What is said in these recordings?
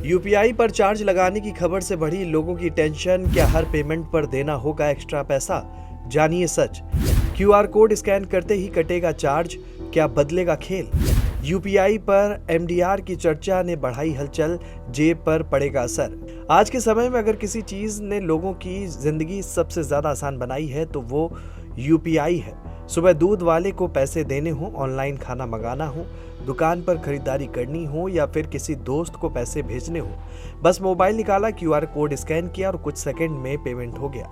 UPI पर charge लगाने की खबर से बढ़ी लोगों की टेंशन। क्या हर पेमेंट पर देना होगा एक्स्ट्रा पैसा? जानिए सच। क्यूआर कोड स्कैन करते ही कटेगा चार्ज, क्या बदलेगा खेल? यूपीआई पर एमडीआर की चर्चा ने बढ़ाई हलचल, जेब पर पड़ेगा असर। आज के समय में अगर किसी चीज ने लोगों की जिंदगी सबसे ज्यादा आसान बनाई है तो वो यूपीआई है। सुबह दूध वाले को पैसे देने हो, ऑनलाइन खाना मंगाना हो, दुकान पर खरीदारी करनी हो या फिर किसी दोस्त को पैसे भेजने हो, बस मोबाइल निकाला, क्यूआर कोड स्कैन किया और कुछ सेकंड में पेमेंट हो गया।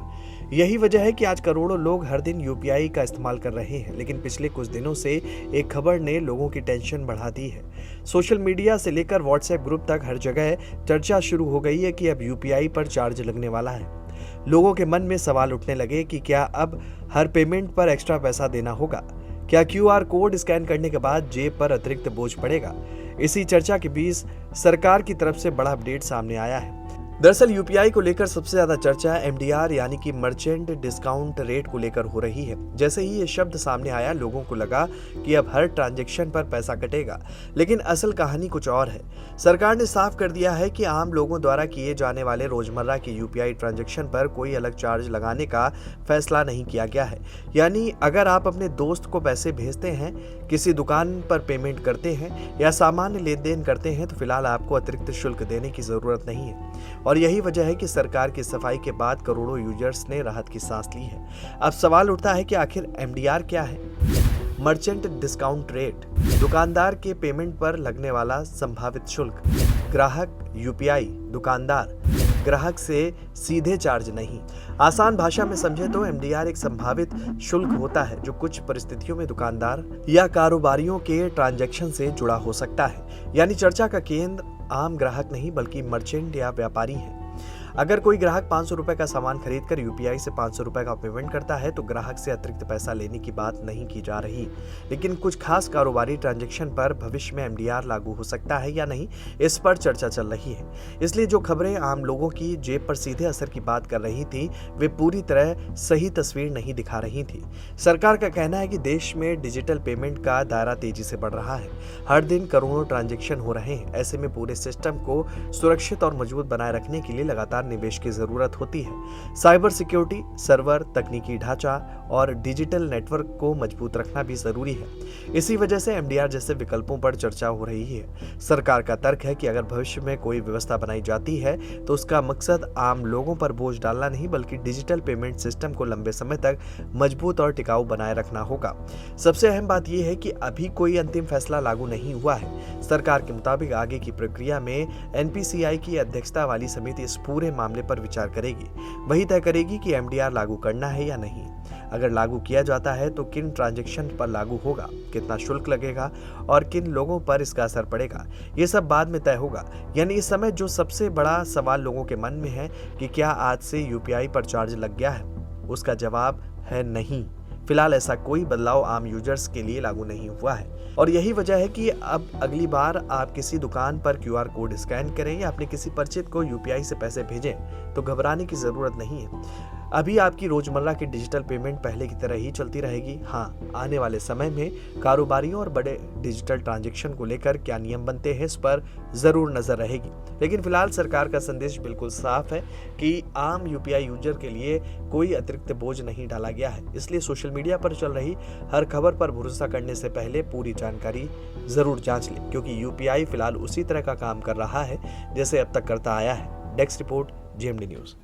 यही वजह है कि आज करोड़ों लोग हर दिन यूपीआई का इस्तेमाल कर रहे हैं। लेकिन पिछले कुछ दिनों से एक खबर ने लोगों की टेंशन बढ़ा दी है। सोशल मीडिया से लेकर व्हाट्सएप ग्रुप तक हर जगह चर्चा शुरू हो गई है कि अब यूपीआई पर चार्ज लगने वाला है। लोगों के मन में सवाल उठने लगे कि क्या अब हर पेमेंट पर एक्स्ट्रा पैसा देना होगा? क्या क्यूआर कोड स्कैन करने के बाद जेब पर अतिरिक्त बोझ पड़ेगा? इसी चर्चा के बीच सरकार की तरफ से बड़ा अपडेट सामने आया है। दरअसल यूपीआई को लेकर सबसे ज्यादा चर्चा एमडीआर यानी कि मर्चेंट डिस्काउंट रेट को लेकर हो रही है। जैसे ही ये शब्द सामने आया, लोगों को लगा कि अब हर ट्रांजैक्शन पर पैसा कटेगा, लेकिन असल कहानी कुछ और है। सरकार ने साफ कर दिया है कि आम लोगों द्वारा किए जाने वाले रोजमर्रा की यूपीआई ट्रांजैक्शन पर कोई अलग चार्ज लगाने का फैसला नहीं किया गया है। यानी अगर आप अपने दोस्त को पैसे भेजते हैं, किसी दुकान पर पेमेंट करते हैं या सामान्य लेन देन करते हैं तो फिलहाल आपको अतिरिक्त शुल्क देने की जरूरत नहीं है। और यही वजह है कि सरकार की सफाई के बाद करोड़ों यूजर्स ने राहत की सांस ली है। अब सवाल उठता है कि आखिर एमडीआर क्या है? मर्चेंट डिस्काउंट रेट, दुकानदार के पेमेंट पर लगने वाला संभावित शुल्क। ग्राहक यूपीआई, दुकानदार ग्राहक से सीधे चार्ज नहीं। आसान भाषा में समझे तो एमडीआर एक संभावित शुल्क होता है जो कुछ परिस्थितियों में दुकानदार या कारोबारियों के ट्रांजैक्शन से जुड़ा हो सकता है। यानी चर्चा का केंद्र आम ग्राहक नहीं बल्कि मर्चेंट या व्यापारी है। अगर कोई ग्राहक 500 रुपए का सामान खरीदकर यूपीआई से 500 रुपए का पेमेंट करता है तो ग्राहक से अतिरिक्त पैसा लेने की बात नहीं की जा रही। लेकिन कुछ खास कारोबारी ट्रांजैक्शन पर भविष्य में एमडीआर लागू हो सकता है या नहीं, इस पर चर्चा चल रही है। इसलिए जो खबरें आम लोगों की जेब पर सीधे असर की बात कर रही थी, वे पूरी तरह सही तस्वीर नहीं दिखा रही थी। सरकार का कहना है कि देश में डिजिटल पेमेंट का दायरा तेजी से बढ़ रहा है। हर दिन करोड़ों ट्रांजैक्शन हो रहे हैं। ऐसे में पूरे सिस्टम को सुरक्षित और मजबूत बनाए रखने के लिए लगातार निवेश की जरूरत होती है। साइबर सिक्योरिटी, सर्वर, तकनीकी ढांचा और डिजिटल नेटवर्क को मजबूत रखना भी जरूरी है। इसी वजह से एमडीआर जैसे विकल्पों पर चर्चा हो रही है। सरकार का तर्क है कि अगर भविष्य में कोई व्यवस्था बनाई जाती है तो उसका मकसद आम लोगों पर बोझ डालना नहीं बल्कि डिजिटल पेमेंट सिस्टम को लंबे समय तक मजबूत और टिकाऊ बनाए रखना होगा। सबसे अहम बात यह है कि अभी कोई अंतिम फैसला लागू नहीं हुआ है। सरकार के मुताबिक आगे की प्रक्रिया में एनपीसीआई की अध्यक्षता वाली समिति इस पूरे मामले पर विचार करेगी। वही तय करेगी कि एमडीआर लागू करना है या नहीं। अगर लागू किया जाता है तो किन ट्रांजैक्शन पर लागू होगा, कितना शुल्क लगेगा और किन लोगों पर इसका असर पड़ेगा, ये सब बाद में तय होगा। यानी इस समय जो सबसे बड़ा सवाल लोगों के मन में है कि क्या आज से यूपीआई पर चार्ज लग गया है, उसका जवाब है नहीं। फिलहाल ऐसा कोई बदलाव आम यूजर्स के लिए लागू नहीं हुआ है। और यही वजह है कि अब अगली बार आप किसी दुकान पर क्यूआर कोड स्कैन करें या अपने किसी परिचित को यूपीआई से पैसे भेजें तो घबराने की जरूरत नहीं है। अभी आपकी रोजमर्रा की डिजिटल पेमेंट पहले की तरह ही चलती रहेगी। हाँ, आने वाले समय में कारोबारियों और बड़े डिजिटल ट्रांजैक्शन को लेकर क्या नियम बनते हैं, इस पर जरूर नजर रहेगी। लेकिन फिलहाल सरकार का संदेश बिल्कुल साफ है कि आम यूपीआई यूजर के लिए कोई अतिरिक्त बोझ नहीं डाला गया है। इसलिए सोशल मीडिया पर चल रही हर खबर पर भरोसा करने से पहले पूरी जानकारी जरूर जांच लें, क्योंकि यूपीआई फिलहाल उसी तरह का काम कर रहा है जैसे अब तक करता आया है। Desk report, GMD news.